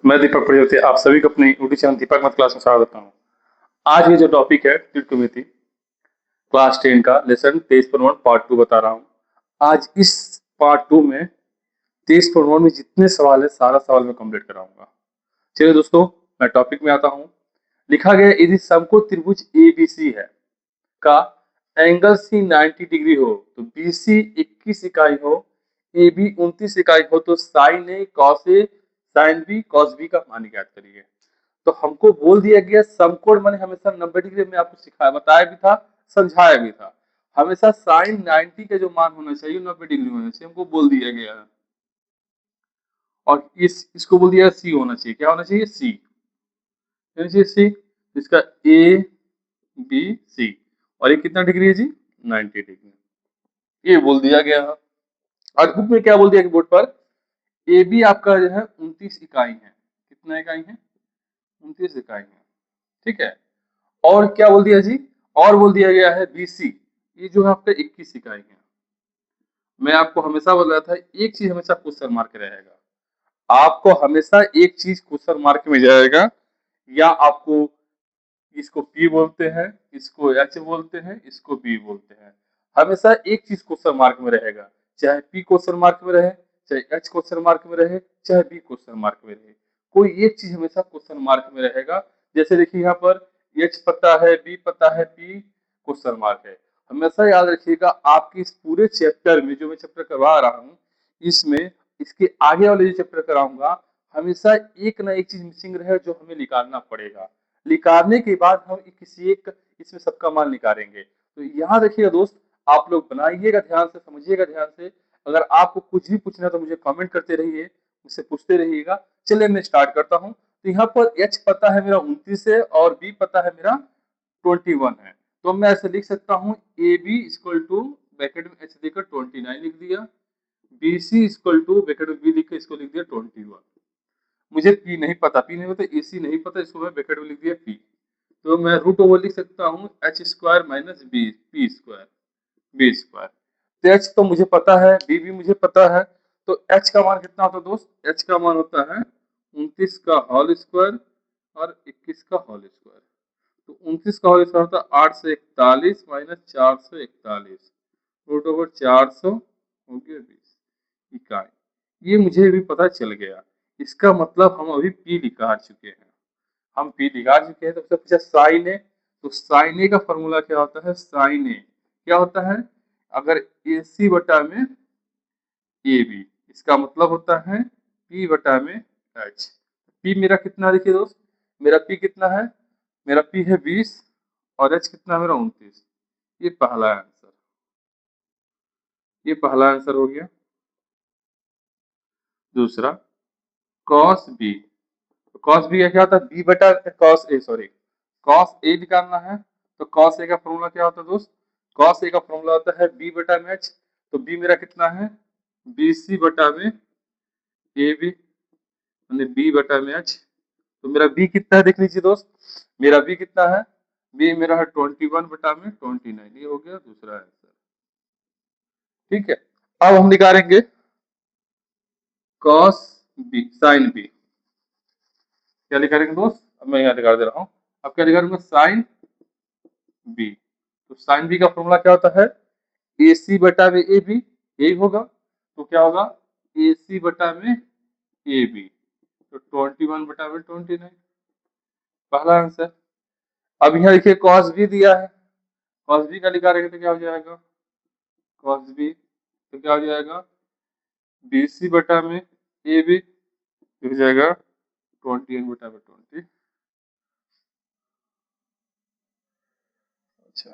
मैं दीपक प्रजापति आप सभी को अपनी यूट्यूब चैनल दीपक मत क्लास में स्वागत करता हूँ। आज ये जो टॉपिक है त्रिकोणमिति क्लास 10 का लेसन 23.1 पार्ट 2 बता रहा हूँ। आज इस पार्ट 2 में 23.1 में जितने सवाल है सारा सवाल मैं कंप्लीट कराऊंगा। चलिए दोस्तों मैं टॉपिक में आता हूँ। लिखा गया यदि समकोण त्रिभुज एबीसी है का एंगल सी 90 डिग्री हो तो बीसी 21 इकाई हो, एबी 29 इकाई हो तो साइन ए साइन बी कॉस बी का मान ज्ञात करिए। तो हमको बोल दिया गया समकोण माने हमेशा 90 डिग्री में आपको सिखाया बताया भी था समझाया भी था। हमेशा साइन 90 का जो मान होना चाहिए 90 डिग्री होना चाहिए हमको बोल दिया गया है। और इसको बोल दिया सी होना चाहिए। क्या होना चाहिए? सी सी। इसका ए बी सी और ये कितना डिग्री है जी? 90 डिग्री ये बोल दिया गया है। और बुक में क्या बोल दिया गया बोर्ड पर? ए बी आपका जो है 29 इकाई है। कितना इकाई है? 29 इकाई है। ठीक है। और क्या बोल दिया जी? और बोल दिया गया है बीसी ये जो है आपका 21 इकाई है। मैं आपको हमेशा बोल रहा था एक चीज हमेशा क्वेश्चन मार्क रहेगा। आपको हमेशा एक चीज क्वेश्चन मार्क में जाएगा, या आपको इसको P बोलते हैं, इसको H बोलते हैं, इसको B बोलते हैं। हमेशा एक चीज क्वेश्चन मार्क में रहेगा, चाहे P क्वेश्चन मार्क में रहे, चाहे H क्वेश्चन मार्क में रहे, चाहे B क्वेश्चन मार्क में रहे, कोई एक चीज हमेशा क्वेश्चन मार्क में रहेगा। जैसे देखिए यहाँ पर H पता है, B पता है, P क्वेश्चन मार्क है। हमेशा याद रखिएगा आपकी इस पूरे चैप्टर में जो मैं चैप्टर करवा रहा हूँ, इसमें इसके आगे वाले जो चैप्टर कराऊंगा हमेशा एक ना एक चीज मिसिंग रहे जो हमें निकालना पड़ेगा। निकालने के बाद हम किसी एक इसमें सबका मान निकालेंगे। तो यहाँ देखिएगा दोस्त, आप लोग बनाइएगा ध्यान से, समझिएगा ध्यान से। अगर आपको कुछ भी पूछना है तो मुझे कमेंट करते रहिए, मुझसे पूछते रहिएगा। चलिए मैं स्टार्ट करता हूँ। तो यहाँ पर H पता है मेरा 29 है और B पता है मेरा 21 है। तो मैं ऐसे लिख सकता हूँ A B equal to bracket में H देकर 29 लिख दिया, B C equal to bracket में B लिख इसको लिख दिया 21। मुझे पी नहीं पता, पी नहीं पता, एसी नहीं पता, इसको मैं ब्रैकेट में लिख दिया पी। तो मैं रूट ओवर लिख सकता हूँ H square minus B P square B square. तो एच तो मुझे पता है, बी भी मुझे पता है। तो एच का मान कितना होता है दोस्त? एच का मान होता है 29 का होल स्क्वायर और 21 का होल स्क्वायर। तो 29 का होल स्क्वायर होता है 841 माइनस 441 रूट ओवर 400 हो गया 20 इकाई। ये मुझे भी पता चल गया। इसका मतलब हम अभी पी निकाल चुके हैं। हम पी निकाल चुके हैं। तो सबसे पूछा साइन ए, तो साइन ए का फॉर्मूला क्या होता है? साइन ए क्या होता है? अगर ए सी बटा में ए बी, इसका मतलब होता है पी बटा में एच। पी मेरा कितना देखिए दोस्त, मेरा पी कितना है? मेरा पी है 20 और एच कितना मेरा 29। ये पहला आंसर, ये पहला आंसर हो गया। दूसरा कॉस बी, कॉस बी का क्या होता है? बी बटा cos A, sorry cos A निकालना है। तो कॉस ए का फॉर्मूला क्या होता है दोस्त? कॉस ए का फॉर्मूला होता है बी बटा में एच। तो बी मेरा कितना है? बी सी बटा में ए बी, यानी बी बटा में एच। तो मेरा बी कितना है देख लीजिए दोस्त, मेरा बी कितना है? बी मेरा है 21 बटा में 29। ये हो गया दूसरा आंसर। ठीक है। अब हम निकालेंगे कॉस बी साइन बी। क्या निकालेंगे दोस्त? अब मैं यहाँ निकाल दे रहा हूँ। अब क्या निकालूंगा? Sine B. तो साइन बी का फॉर्मूला क्या होता है? ए सी बटा में ए बी, यही होगा। तो क्या होगा? ए सी बटा में ए बी, तो 21 बटा में 29, पहला आंसर। अब यहाँ देखिए कॉस बी दिया है, कॉस बी का निकालेंगे तो क्या हो जाएगा? कॉस बी तो क्या हो जाएगा? बी सी बटा में ए बी हो जाएगा 21 बटा में 20। अच्छा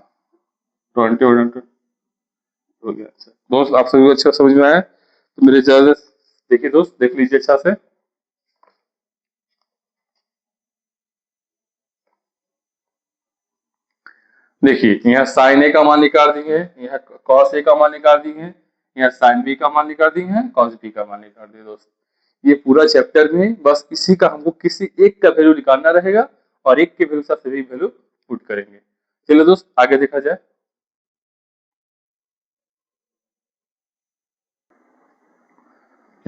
20 और 20 हो गया। अच्छा दोस्त आप सभी को अच्छा समझ में आया? तो मेरे ज़्यादा देखिए दोस्त, देख लीजिए अच्छा से। देखिए यहाँ साइन ए का मान निकाल दिए, यहाँ कॉस ए का मान निकाल दिए, यहाँ साइन बी का मान निकाल दिए हैं, कॉस बी का मान निकाल दिए दोस्त। ये पूरा चैप्टर में बस इसी का हमको किसी एक का वैल्यू निकालना रहेगा और एक के वैल्यू से सभी वैल्यू पुट करेंगे। चलिए दोस्त आगे देखा जाए।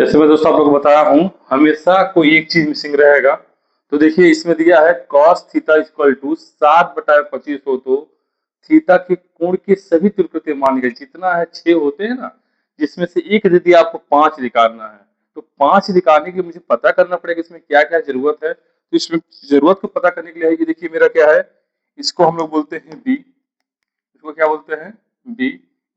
जैसे मैं दोस्तों आप लोगों को बताया हूँ, हमेशा कोई एक चीज मिसिंग रहेगा। तो देखिए इसमें दिया है cos थीटा इक्वल टू 7/25 हो तो थीटा के कोण के सभी त्रिकोणीय मान लीजिए, जितना है 6 होते हैं ना, जिसमें से एक यदि आपको 5 निकालना है तो 5 निकालने के लिए मुझे पता करना पड़ेगा इसमें क्या क्या जरूरत है। तो इसमें जरूरत को पता करने के लिए है कि देखिए मेरा क्या है, इसको हम लोग बोलते हैं बी, इसको क्या बोलते हैं बी,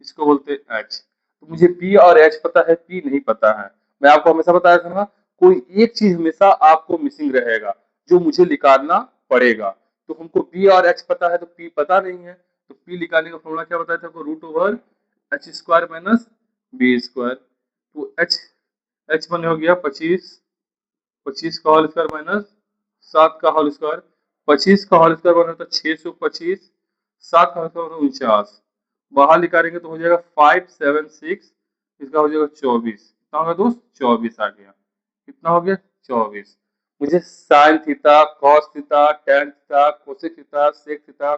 इसको बोलते हैं एच। तो मुझे बी और एच पता है, पी नहीं पता है। मैं आपको हमेशा बताया था ना, कोई एक चीज हमेशा आपको मिसिंग रहेगा जो मुझे निकालना पड़ेगा। तो हमको बी और एच पता है तो पी पता नहीं है, तो पी निकालने का फॉर्मूला क्या बताया था आपको, root over H square minus B square. तो एच एच बने हो गया 25, 25 का होल स्क्वायर माइनस 7 का होल स्क्वायर, 25 का होल स्क्वायर बना तो 625, 7 का होल स्क्वायर 49, बाहर निकालेंगे तो हो जाएगा 576, इसका हो जाएगा 24। कितना होगा दोस्त, 24 आ गया। कितना हो गया, 24। मुझे sine theta, cos theta, tan theta, cosec theta, sec theta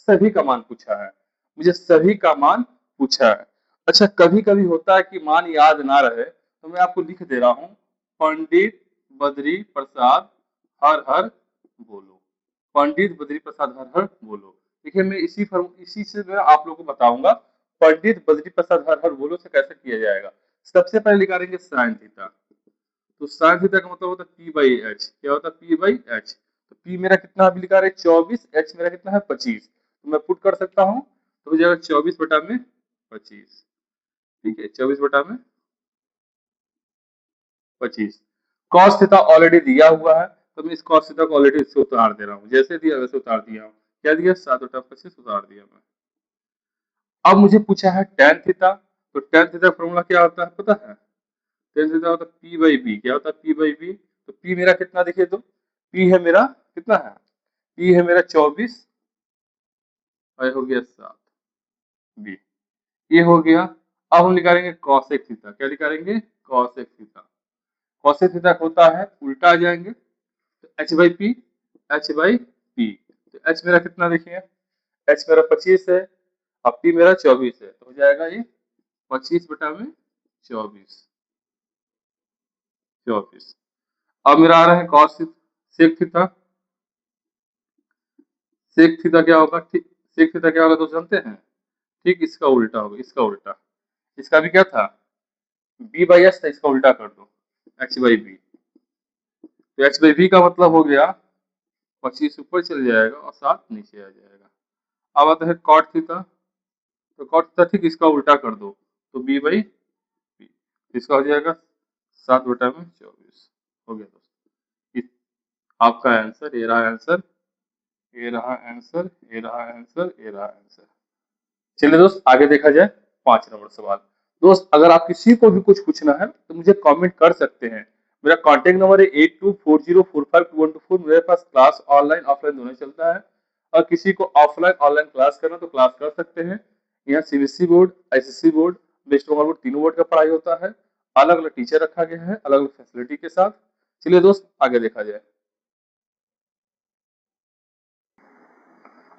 सभी का मान पूछा है, मुझे सभी का मान पूछा है। अच्छा कभी कभी होता है कि मान याद ना रहे, तो मैं आपको लिख दे रहा हूँ, पंडित बद्री प्रसाद हर हर बोलो, पंडित बद्री प्रसाद हर हर बोलो। देखिए मैं इसी से मैं आप लोगों को बताऊंगा पंडित बद्री प्रसाद हर हर बोलो से कैसे किया जाएगा। सबसे पहले निकालेंगे साइन थीटा। तो साइन थीटा का मतलब होता है पी बाई एच। क्या होता है, पी बाई एच। तो पी मेरा कितना अभी लिखा रहे 24, एच मेरा कितना है 25। तो मैं पुट कर सकता हूँ, तो हो जाएगा 24/25। ठीक है, 24/25। कॉस थीटा ऑलरेडी दिया हुआ है, तो मैं इस कॉस थीटा को ऑलरेडी इससे उतार दे रहा हूँ, जैसे दिया वैसे उतार दिया हूँ। क्या दिया, 7/25 उतार दिया मैं। अब मुझे पूछा है टेन थीटा, तो टेन थीटा फॉर्मूला क्या होता है पता है, टेन थीटा होता है पी बाई बी। क्या होता है, पी बाई बी। तो पी मेरा कितना देखिए, तो पी है मेरा कितना है, पी है मेरा 24 और हो गया 7 बी, ये हो गया। अब हम निकालेंगे कॉसेक थीटा। क्या निकालेंगे, कॉसेक थीटा। कॉसेक थीटा होता है उल्टा आ जाएंगे, तो H by P, H by P. तो एच मेरा कितना देखिए, एच मेरा 25 है, अब पी मेरा 24 है, तो हो जाएगा ये 25/24। 24। अब मेरा आ रहा है cos sec theta. Sec theta क्या होगा, ठीक सेक थीटा क्या होगा तो जानते हैं, ठीक इसका उल्टा होगा, इसका उल्टा। इसका भी क्या था, बी बाई एच था, इसका उल्टा कर दो, एच बाई बी। तो एच बाई बी का मतलब हो गया 25 ऊपर चल जाएगा और 7 नीचे आ जाएगा। अब आता है कॉट थीटा। तो कॉट थीटा ठीक इसका उल्टा कर दो, तो बी बाई बी, इसका हो जाएगा 7/24। हो गया दोस्तों, आपका आंसर ये रहा, आंसर ये रहा, आंसर ये रहा, आंसर ये रहा, आंसर। चलिए दोस्त आगे देखा जाए 5 नंबर सवाल। दोस्त अगर आप किसी को भी कुछ पूछना है तो मुझे कमेंट कर सकते हैं। मेरा कांटेक्ट नंबर है 8240452124। मेरे पास क्लास ऑनलाइन ऑफलाइन दोनों चलता है, और किसी को ऑफलाइन ऑनलाइन क्लास करना तो क्लास कर सकते हैं। यहाँ CBSE board, ICSE board, West Bengal board, तीनों बोर्ड का पढ़ाई होता है। अलग अलग टीचर रखा गया है, अलग अलग फैसिलिटी के साथ। चलिए दोस्त आगे देखा जाए।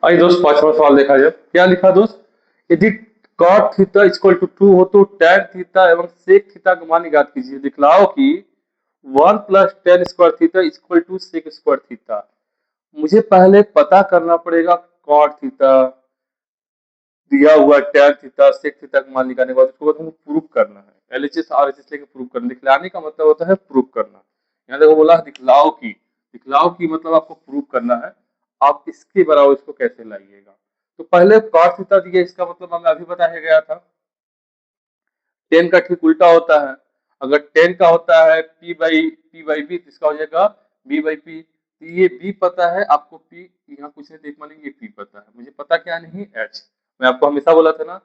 आइए दोस्त 5वां सवाल देखा जाए। क्या लिखा दोस्त, यदि cot थीटा इक्वल टू 2 हो तो tan थीटा एवं sec थीटा का मान ज्ञात कीजिए। दिखलाओ कि 1 plus tan square theta equal to sec square theta. मुझे पहले पता करना पड़ेगा cot थीटा दिया हुआ, tan थीटा सेक थीटा का मान निकालने के बाद उसको बाद हमको प्रूव करना है, एलएचएस आरएचएस लेके प्रूव करना। दिखलाने का मतलब होता है प्रूव करना। यहाँ देखो बोला दिखलाओ की, दिखलाओ की मतलब आपको प्रूव करना है, आप इसके बराबर इसको कैसे लाइएगा। तो पहले cos थीटा दिया, इसका मतलब हमें अभी बताया गया था, टेन का ठीक उल्टा होता है। अगर टेन का होता है पी बाई बी, तो इसका हो जाएगा बी बाई पी। तो ये बी पता है आपको, पी यहाँ कुछ नहीं देख मानेंगे, ये पी पता है, मुझे पता क्या नहीं, एच। मैं आपको हमेशा बोला था ना,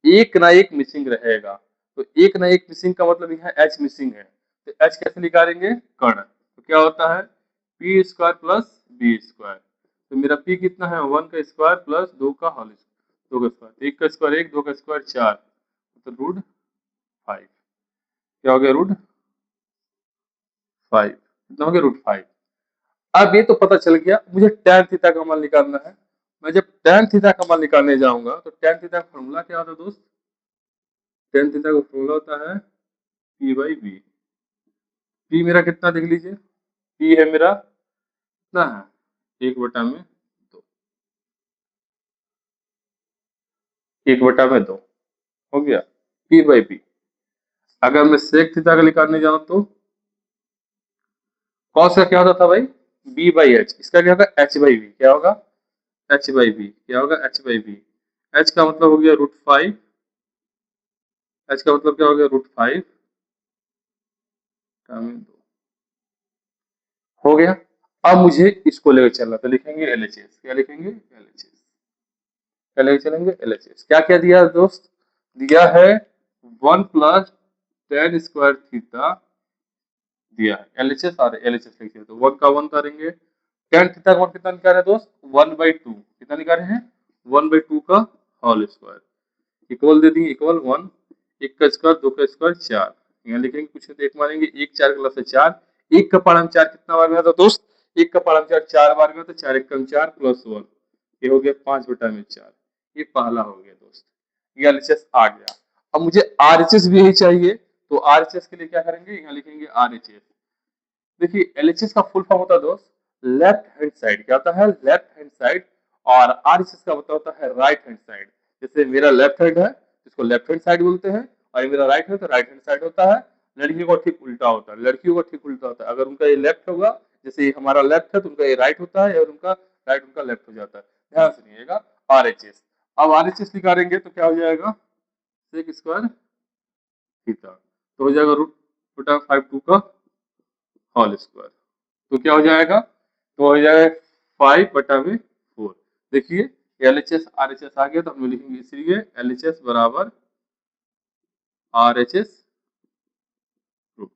एक ना एक मिसिंग रहेगा। तो एक ना एक मिसिंग का मतलब यहाँ एच मिसिंग है, तो एच कैसे निकालेंगे, कर्ण। तो क्या होता है, P square plus B square. तो मेरा पी कितना है, 1 का स्क्वायर प्लस 2 का होल स्क्वायर, 2 का स्क्वायर, 1 का स्क्वायर 1, 2 का स्क्वायर 4, तो रूट 5। क्या हो गया, रूट 5। कितना हो गया, रूट 5। अब ये तो पता चल गया, मुझे tan थीटा का मान निकालना है। मैं जब tan थीटा का मान निकालने जाऊंगा तो tan थीटा का फॉर्मूला क्या होता है दोस्त, tan थीटा का फॉर्मूला होता है पी बाई बी। पी मेरा कितना देख लीजिए, पी है मेरा कितना है, 1/2, 1/2 हो गया पी बाई पी। अगर मैं सेक थीटा का निकालने जाऊं तो कॉस का क्या होता था भाई, बी बाई एच, इसका क्या होगा एच बाई वी, क्या होगा एच बाई वी, क्या होगा एच बाई वी। एच का मतलब हो गया √5, एच का मतलब क्या हो गया √5 हो गया। अब मुझे इसको लेकर चलना, तो लिखेंगे एलएचएस, क्या लिखेंगे एलएचएस, क्या लेकर चलेंगे एलएचएस। क्या क्या दिया है दोस्त, दिया है 1 + tan² थीटा दिया है, एलएचएस और एलएचएस लिखिए तो 1 का 1 करेंगे, tan थीटा का 1 कितना निकाल रहे हैं दोस्त 1/2, कितना निकाल रहे हैं 1/2 का होल स्क्वायर, इक्वल दे दिए इक्वल 1, 1 का स्क्वायर 2 का स्क्वायर 4, यहाँ लिखेंगे कुछ तो एक मानेंगे 1 4 क्लास से 4, 1 का पावर में 4 कितना बार में था दोस्त, 1 का पावर में 4 4 बार में, तो 4 1 कम 4 प्लस 1, ये हो गया 5/4, ये पहला हो गया दोस्त, ये एलएचएस आ गया। अब मुझे आरएचएस भी यही चाहिए, तो आरएचएस के लिए क्या करेंगे, यहाँ लिखेंगे आरएचएस। देखिए एलएचएस का फुल फॉर्म होता है दोस्त लेफ्ट हैंड साइड, क्या होता है लेफ्ट हैंड साइड, और आरएचएस का मतलब होता है राइट हैंड साइड। जैसे मेरा लेफ्ट हैंड है इसको लेफ्ट हैंड साइड बोलते हैं, और ये मेरा राइट है तो राइट हैंड साइड होता है। लड़कियों को ठीक उल्टा होता है, लड़कियों को ठीक उल्टा होता है, अगर उनका ये लेफ्ट होगा, जैसे ये हमारा लेफ्ट है तो उनका ये राइट होता है, और उनका राइट उनका लेफ्ट हो जाता है, ध्यान सुनिएगा आरएचएस। अब आरएचएस निकालेंगे तो क्या हो जाएगा सेक स्क्वायर थीटा, तो हो जाएगा √5 का होल स्क्वायर, तो क्या हो जाएगा, तो हो जाएगा 5/4। देखिए एलएचएस आरएचएस आ गया, तो हम लिखेंगे इसलिए एलएचएस बराबर आरएचएस रूट।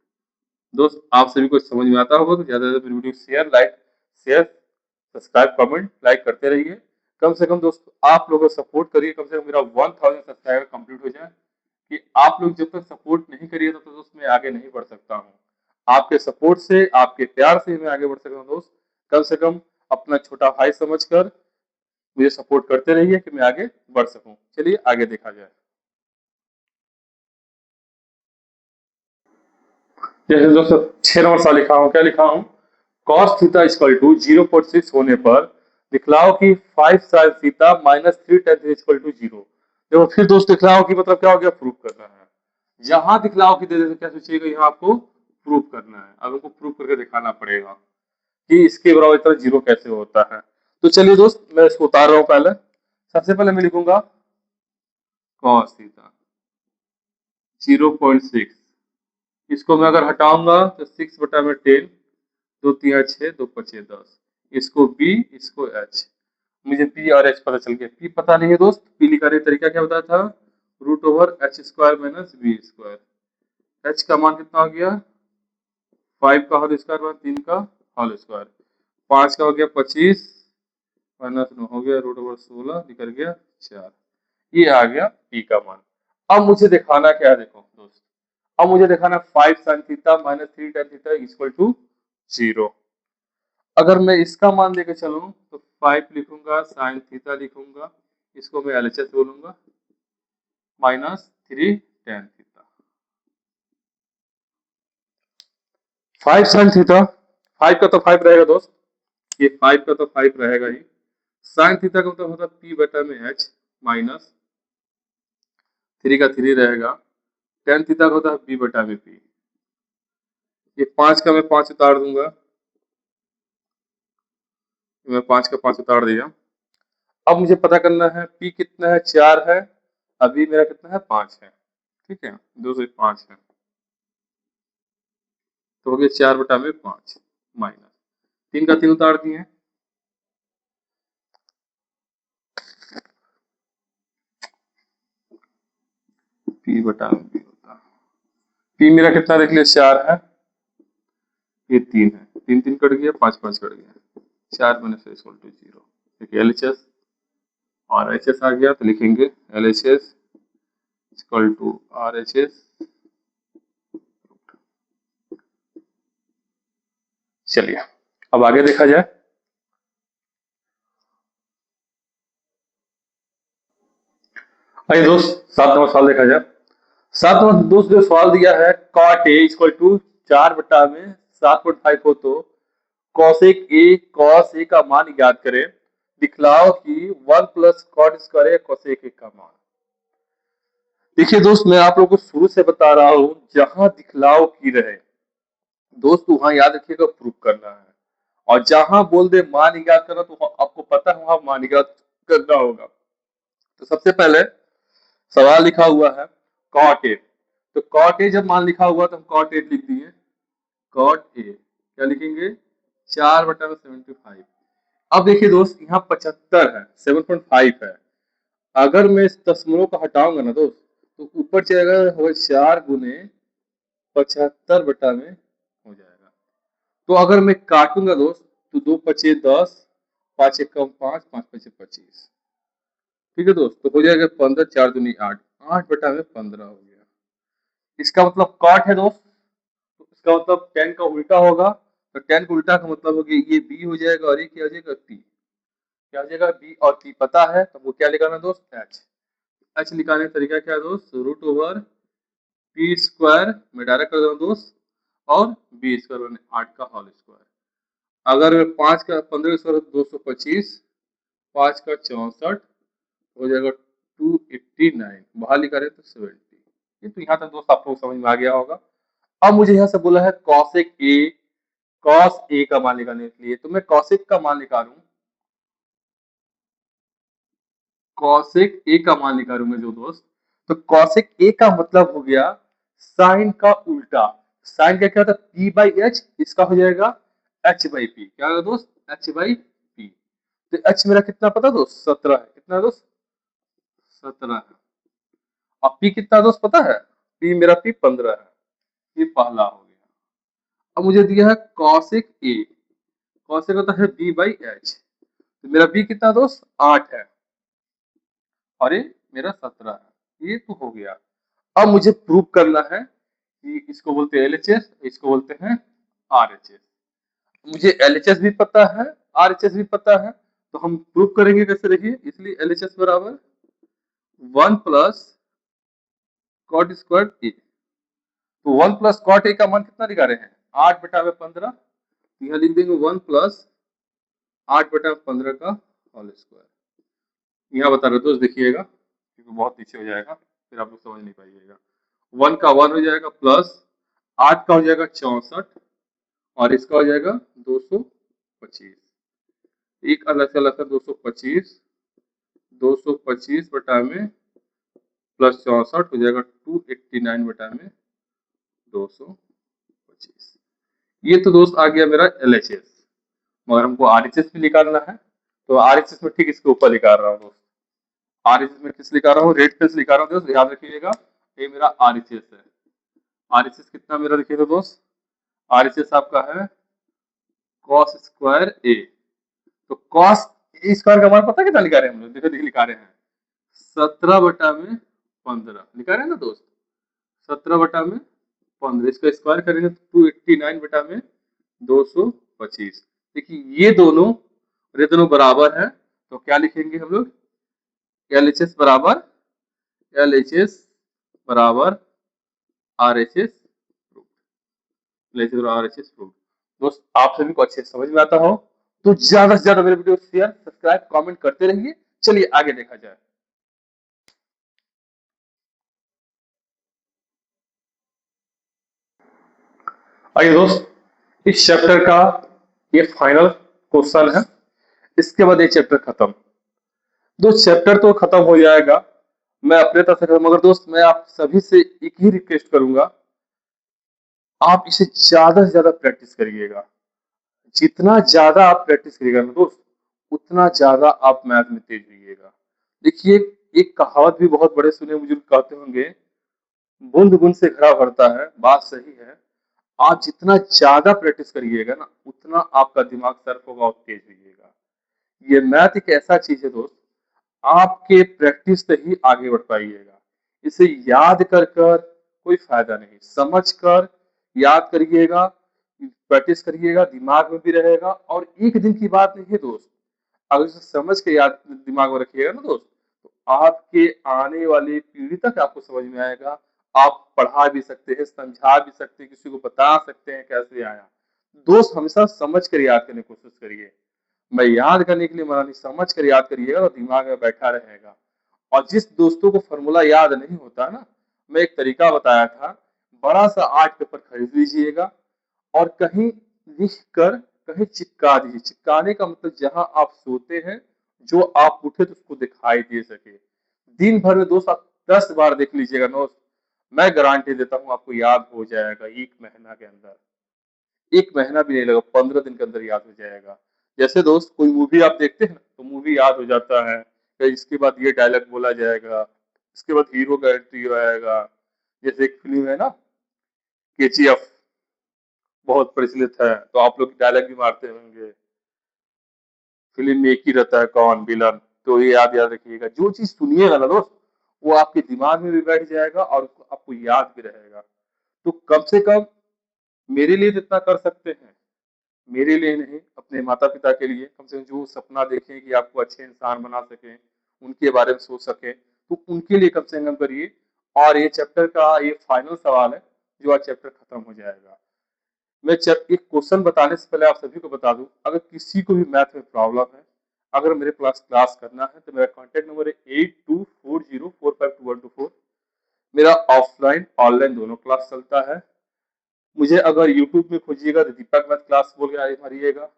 दोस्त आप सभी को समझ में आता होगा तो ज्यादा से ज्यादा video share subscribe comment like करते रहिए। कम से कम दोस्त आप लोगों को सपोर्ट करिए, कम से कम मेरा 1000 सब्सक्राइबर कंप्लीट हो जाए, कि आप लोग जब तक सपोर्ट नहीं करिए तब तक दोस्त मैं आगे नहीं बढ़ सकता हूँ। आपके सपोर्ट से आपके प्यार से मैं आगे बढ़ सकता हूँ दोस्त। कम से कम अपना छोटा भाई समझकर मुझे सपोर्ट करते रहिए कि मैं आगे बढ़ सकूं। चलिए आगे देखा जाए। जैसे दोस्तों 6 नंबर सवाल लिखा हूं, क्या लिखा हूं, cos थीटा इक्वल टू 0.6 होने पर दिखलाओ कि 5 sin theta minus 3 tan theta equal to 0। देखो फिर दोस्त दिखलाओ कि मतलब क्या हो गया प्रूफ करना है, जहां दिखलाओ कि दे दे तो क्या सोचिएगा यहाँ आपको प्रूफ करना है, अब हमको प्रूफ करके दिखाना पड़ेगा कि इसके बराबर इतना 0 कैसे होता है। तो चलिए दोस्त मैं इसको उतार रहा हूँ, पहले सबसे पहले मैं लिखूंगा cos थीटा 0.6, इसको मैं अगर हटाऊंगा तो 6/10, 2 3 6 2 5 10, इसको बी इसको एच, मुझे पी और एच पता चल गया। पी पता नहीं है दोस्त, पी निकालने का तरीका क्या बताया था, √h² minus B square. H का मान कितना हो गया 5 का होल स्क्वायर माइनस 3 का होल स्क्वायर, 5 का हो गया 25 माइनस 9 हो गया √16 निकल गया 4, ये आ गया पी का मान। अब मुझे दिखाना क्या है, देखो दोस्त अब मुझे दिखाना 5 sin theta minus 3 tan theta equal to 0। अगर मैं इसका मान लेके चलूं तो 5 लिखूंगा sin थीटा लिखूंगा, इसको मैं एलएचएस बोलूंगा minus 3 tan theta. 5 sin theta 5 का तो 5 रहेगा दोस्त, ये 5 का तो 5 रहेगा ही, sin थीटा का मतलब होता है p/h माइनस 3 का 3 रहेगा, tan थीटा का होता है p/p, ये 5 का मैं 5 उतार दूंगा, मैं 5 का 5 उतार दिया। अब मुझे पता करना है पी कितना है 4 है, अभी मेरा कितना है 5 है, ठीक है 2 से 5 है, तो हो गया 4/5 माइनस 3 का 3 उतार दिए, p/b होता है, पी मेरा कितना देख लिया 4 है, ये 3 है, 3 3 कट गया 5 5 कट गया, 4 माइनस इक्वल टू 0। देखिए एलएचएस और एचएस आ गया, तो लिखेंगे एलएचएस इक्वल टू आरएचएस। चलिए अब आगे देखा जाए। आइए दोस्त 7 नंबर सवाल देखा जाए। 7 नंबर दोस्त जो सवाल दिया है cot a इक्वल टू 4/7.5 हो तो cos A का मान ज्ञात करें। दिखलाओ कि 1 plus cot square cosec A का मान। देखिए दोस्त, मैं आप लोगों को शुरू से बता रहा हूं, जहां दिखलाओ की रहे दोस्त वहां याद रखिएगा प्रूफ करना है, और जहां बोल दे मान ज्ञात करना तो आपको पता है वहां मान ज्ञात करना होगा। तो सबसे पहले सवाल लिखा हुआ है कॉट ए, तो कॉट ए जब मान लिखा हुआ तो हम कॉट ए लिख दिए। कॉट ए क्या लिखेंगे, 4/75। अब देखिए दोस्त, यहाँ 75 है, 7.5 है। अगर मैं इस दशमलव को हटाऊंगा ना दोस्त, तो ऊपर जाएगा होगा 4 × 75 में हो जाएगा। तो अगर मैं काटूंगा दोस्त तो 2×5 = 10, 5×1 = 5, 5×5 = 25। ठीक है दोस्त, तो हो जाएगा 15, 4×2 = 8, 8/15 हो गया। इसका मतलब कॉट है दोस्त, तो इसका मतलब tan का उल्टा होगा। तो tan का उल्टा का मतलब हो गया ये b हो जाएगा और ये क्या हो जाएगा p। क्या हो जाएगा, b और p पता है तो वो क्या लिखाना दोस्त, h निकालने का तरीका क्या है दोस्त, √p² में डायरेक्ट कर दो दोस्त, और b² बने 8 का होल स्क्वायर। अगर 5 का 15 स्क्वायर 225, 5 का 64 हो जाएगा 289, बाहर लिखा रहे तो 70। ये तो यहाँ तक दोस्त आप लोग समझ में आ गया होगा। अब मुझे यहाँ से बोला है cos A का मान निकालने के लिए, तो मैं cosec का मान निकालूं, cosec A का मान निकालूंगा जो दोस्त, तो cosec A का मतलब हो गया साइन का उल्टा। साइन का क्या होता है, p/h, इसका हो जाएगा h/p। क्या होगा दोस्त, h/p। तो h मेरा कितना पता दोस्त, 17 है। कितना दोस्त, 17 है। अब p कितना दोस्त पता है, p मेरा 15 है। ये पहला हो गया। अब मुझे दिया है cosec A, cosec होता है b/h, तो मेरा b कितना दोस्त 8 है, और ये मेरा 17 है। ये तो हो गया। अब मुझे प्रूव करना है कि इसको बोलते हैं LHS, इसको बोलते हैं RHS। मुझे LHS भी पता है, RHS भी पता है, तो हम प्रूव करेंगे कैसे, देखिए। इसलिए LHS बराबर 1 प्लस कॉट स्क्वायर A। तो 1 प्लस कॉट A का मान कितना निकाल रहे हैं, 8/15। तो यहाँ लिख देंगे 1 प्लस 8/15 का होल स्क्वायर। यहाँ बता रहे दोस्त, देखिएगा क्योंकि बहुत पीछे हो जाएगा, फिर आप लोग समझ नहीं पाइएगा। 1 का 1 हो जाएगा, प्लस 8 का हो जाएगा 64, और इसका हो जाएगा 225। एक अलग से अलग 225, 225 बटा में प्लस 64 हो जाएगा 289 बटा में 225। ये तो दोस्त आ गया मेरा LHS। मगर हमको RHS भी निकालना है, तो RHS में ठीक इसके ऊपर निकाल रहा हूँ दोस्त। RHS में किस लिखा रहा हूँ, रेट पे लिखा रहा हूँ दोस्त, याद रखिएगा। ये मेरा RHS है। RHS कितना मेरा लिखिएगा दोस्त, RHS आपका है cos स्क्वायर A। तो cos A स्क्वायर का मान पता कितना लिखा रहे हैं हम लोग, देखो देखिए लिखा रहे हैं 17/15 लिखा रहे हैं ना दोस्त, 17/15। इसका स्क्वायर करेंगे तो 289 बटा में 225। देखिए ये दोनों बराबर है, तो क्या लिखेंगे हम लोग, LHS बराबर RHS प्रूफ। LHS बराबर RHS प्रूफ। दोस्त आप सभी को अच्छे से समझ में आता हो तो ज्यादा से ज्यादा मेरे वीडियो शेयर, सब्सक्राइब, कमेंट करते रहिए। चलिए आगे देखा जाए। आइए दोस्त, इस चैप्टर का ये फाइनल क्वेश्चन है, इसके बाद ये चैप्टर खत्म। दोस्त चैप्टर तो खत्म हो जाएगा, मैं अपने तरफ से करूँ, मगर दोस्त मैं आप सभी से एक ही रिक्वेस्ट करूंगा, आप इसे ज्यादा से ज्यादा प्रैक्टिस करिएगा। जितना ज्यादा आप प्रैक्टिस करिएगा ना दोस्त, उतना ज्यादा आप मैथ में तेज रहिएगा। देखिए एक कहावत भी बहुत बड़े सुने बुजुर्ग कहते होंगे, बूंद बूंद से घड़ा भरता है, बात सही है। आप जितना ज्यादा प्रैक्टिस करिएगा ना, उतना आपका दिमाग सर्फ होगा और तेज रहिएगा। ये मैथ एक ऐसा चीज है दोस्त, आपके प्रैक्टिस से ही आगे बढ़ पाइएगा। इसे याद कर कर कोई फायदा नहीं, समझ कर याद करिएगा, प्रैक्टिस करिएगा, दिमाग में भी रहेगा। और एक दिन की बात नहीं है दोस्त, अगर इसे समझ के याद दिमाग में रखिएगा ना दोस्त, तो आपके आने वाली पीढ़ी तक आपको समझ में आएगा, आप पढ़ा भी सकते हैं, समझा भी सकते हैं, किसी को बता सकते हैं कैसे आया। दोस्त हमेशा समझ कर याद करने की कोशिश करिए। मैं याद करने के लिए मना नहीं, समझ कर याद करिएगा तो दिमाग में बैठा रहेगा। और जिस दोस्तों को फॉर्मूला याद नहीं होता ना, मैं एक तरीका बताया था, बड़ा सा आर्ट पेपर खरीद लीजिएगा और कहीं लिख कर कहीं चिपका दीजिए। चिपकाने का मतलब जहां आप सोते हैं, जो आप उठे तो उसको दिखाई दे सके। दिन भर में दोस्त आप 10 बार देख लीजिएगा दोस्त, मैं गारंटी देता हूँ आपको याद हो जाएगा 1 महीना के अंदर। 1 महीना भी नहीं लगा, 15 दिन के अंदर याद हो जाएगा। जैसे दोस्त कोई मूवी आप देखते हैं ना, तो मूवी याद हो जाता है कि इसके बाद ये डायलॉग बोला जाएगा, इसके बाद हीरो का एंट्री आएगा। जैसे एक फिल्म है ना, केजीएफ, बहुत प्रचलित है, तो आप लोग डायलॉग भी मारते होंगे। फिल्म में एक ही रहता है कौन विलन, तो ये याद याद रखिएगा। जो चीज सुनिएगा ना दोस्त, वो आपके दिमाग में भी बैठ जाएगा और आपको याद भी रहेगा। तो कम से कम मेरे लिए तो इतना कर सकते हैं, मेरे लिए नहीं, अपने माता पिता के लिए कम से कम जो सपना देखें कि आपको अच्छे इंसान बना सकें, उनके बारे में सोच सकें, तो उनके लिए कम से कम करिए। और ये चैप्टर का ये फाइनल सवाल है, जो आज चैप्टर खत्म हो जाएगा। मैं एक क्वेश्चन बताने से पहले आप सभी को बता दूं, अगर किसी को भी मैथ में प्रॉब्लम है, अगर मेरे पास क्लास करना है, तो मेरा कॉन्टैक्ट नंबर है 8240452124। मेरा ऑफलाइन ऑनलाइन दोनों क्लास चलता है। मुझे अगर यूट्यूब में खोजिएगा तो दीपक मैथ क्लास बोल के आगे मारिएगा।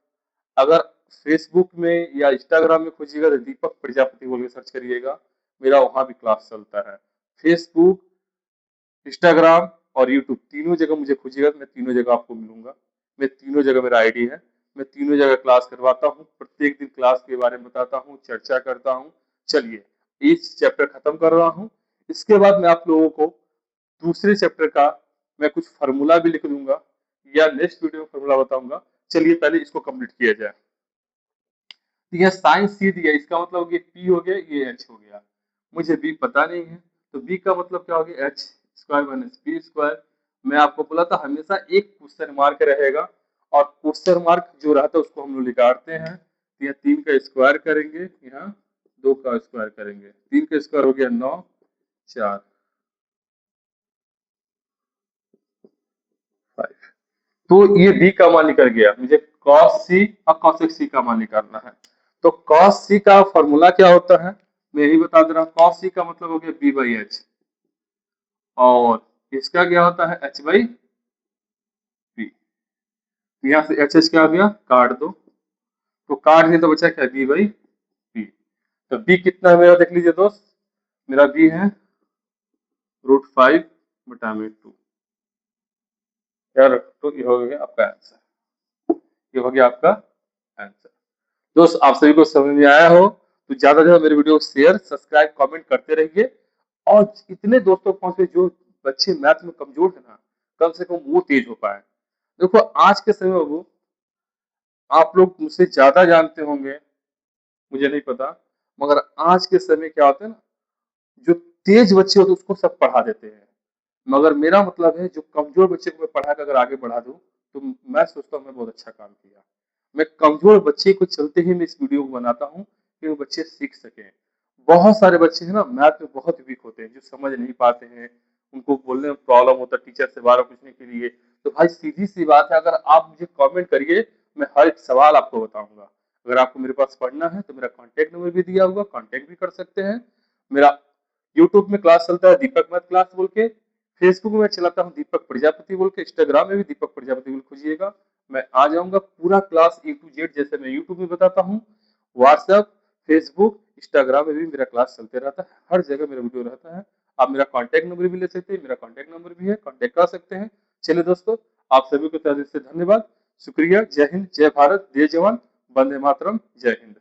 अगर फेसबुक में या इंस्टाग्राम में खोजिएगा तो दीपक प्रजापति बोल के सर्च करिएगा, मेरा वहां भी क्लास चलता है। फेसबुक, इंस्टाग्राम और यूट्यूब तीनों जगह मुझे खोजिएगा तो मैं तीनों जगह आपको मिलूंगा। मैं तीनों जगह मेरा आईडी है, मैं तीनों जगह क्लास करवाता हूँ, प्रत्येक दिन क्लास के बारे में बताता हूँ, चर्चा करता हूँ। चलिए, इस चैप्टर खत्म कर रहा हूँ। इसके बाद मैं आप लोगों को दूसरे चैप्टर का मैं कुछ फार्मूला भी लिख दूंगा, या नेक्स्ट वीडियो में फार्मूला बताऊंगा। चलिए पहले इसको कंप्लीट किया जाए। तो यह साइन सी दिया, इसका मतलब ये पी हो गया, ये एच हो गया। मुझे बी पता नहीं है, तो बी का मतलब क्या हो गया, H square minus P square. मैं आपको बोला था हमेशा एक क्वेश्चन मार्क रहेगा, और क्वेश्चन मार्क जो रहता है उसको हम लोग निकालते हैं। तो यहाँ 3 का स्क्वायर करेंगे, यहाँ 2 का स्क्वायर करेंगे, 3 का स्क्वायर हो गया 9, 4, 5। तो ये बी का मान निकल गया। मुझे cos सी और cosec सी का मान निकालना है। तो cos सी का फॉर्मूला क्या होता है, मैं यही बता दे रहा हूँ। cos सी का मतलब हो गया b बाई एच, और इसका क्या होता है h बाई बी। यहाँ से एच एच क्या हो गया, काट दो, तो काट दिए तो बचा क्या, b बाई बी। तो b कितना है मेरा, देख लीजिए दोस्त, मेरा b है √5 बटा में 2 यार। तो ये हो गया आपका आंसर, ये हो गया आपका आंसर। दोस्त आप सभी को समझ में आया हो तो ज्यादा से ज्यादा मेरे वीडियो को शेयर सब्सक्राइब कमेंट करते रहिए। और इतने दोस्तों को पहुंचे जो बच्चे मैथ में कमजोर है ना, कम से कम वो तेज हो पाए। देखो आज के समय में वो, आप लोग मुझसे ज्यादा जानते होंगे, मुझे नहीं पता, मगर आज के समय क्या होता है ना, जो तेज बच्चे होते हैं उसको सब पढ़ा देते हैं। मगर मेरा मतलब है जो कमजोर बच्चे को मैं पढ़ा कर अगर आगे बढ़ा दूं, तो मैं सोचता हूँ मैं बहुत अच्छा काम किया। मैं कमजोर बच्चे को चलते ही मैं इस वीडियो को बनाता हूँ कि वो बच्चे सीख सकें। बहुत सारे बच्चे हैं ना मैथ में बहुत वीक होते हैं, जो समझ नहीं पाते हैं, उनको बोलने में प्रॉब्लम होता है टीचर से बार पूछने के लिए। तो भाई सीधी सी बात है, अगर आप मुझे कमेंट करिए, मैं हर एक सवाल आपको बताऊंगा। अगर आपको मेरे पास पढ़ना है तो मेरा कॉन्टैक्ट नंबर भी दिया हुआ, कॉन्टैक्ट भी कर सकते हैं। मेरा यूट्यूब में क्लास चलता है दीपक मैथ क्लास बोल के, फेसबुक में चलाता हूँ दीपक प्रजापति बोल के, इंस्टाग्राम में भी दीपक प्रजापति बोल खोजिएगा। मैं आ जाऊंगा, पूरा क्लास ए टू जेड जैसे मैं यूट्यूब में बताता हूँ, व्हाट्सएप, फेसबुक, इंस्टाग्राम में भी मेरा क्लास चलते रहता है, हर जगह मेरा वीडियो रहता है। आप मेरा कॉन्टैक्ट नंबर भी ले सकते हैं, मेरा कॉन्टैक्ट नंबर भी है, कॉन्टैक्ट कर सकते हैं। चलिए दोस्तों, आप सभी को तहे दिल से धन्यवाद, शुक्रिया। जय हिंद, जय भारत, जय जवान, वंदे मातरम, जय हिंद।